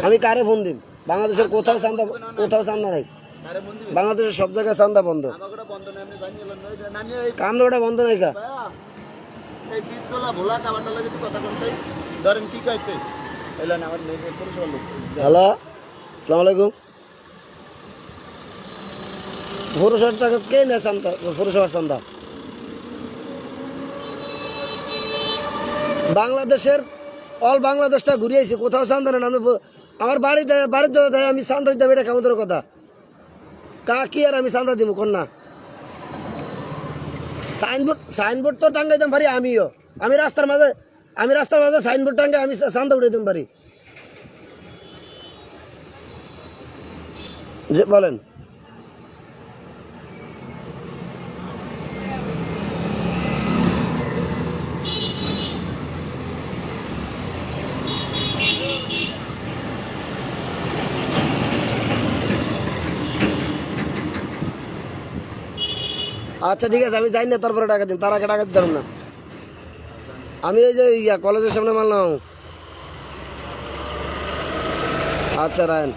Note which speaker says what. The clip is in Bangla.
Speaker 1: আমি কারে ফোন দিম? বাংলাদেশের কোথাও চান্দা নাই। বাংলাদেশের সব জায়গায় চান্দা বন্ধ। কামড়া ওটা বন্ধ নাই কা? হ্যালো, আসসালামু আলাইকুম। পৌরসভার টাকা কে নেয় চান্দা? পৌরসভার চান্দা বাংলাদেশের অল বাংলাদেশটা ঘুরিয়েছি, কোথাও চান্দা নেন। আমি আমার বাড়িতে দেয়, আমি চান্দা দিতে এটা কেমন কথা? কি আর আমি চান্দা দিব কন্যা? সাইনবোর্ড তো টাঙ্গাইতাম পারি আমিও। আমি রাস্তার মাঝে সাইনবোর্ড টাঙ্গে আমি চান্দা উঠে দিতে পারি। যে বলেন, আচ্ছা ঠিক আছে, আমি যাই না, তারপরে টাকা দিন। তার আগে টাকা দিতে পারব না। আমি এই যে কলেজের সামনে মারলাম। আচ্ছা রায়ন।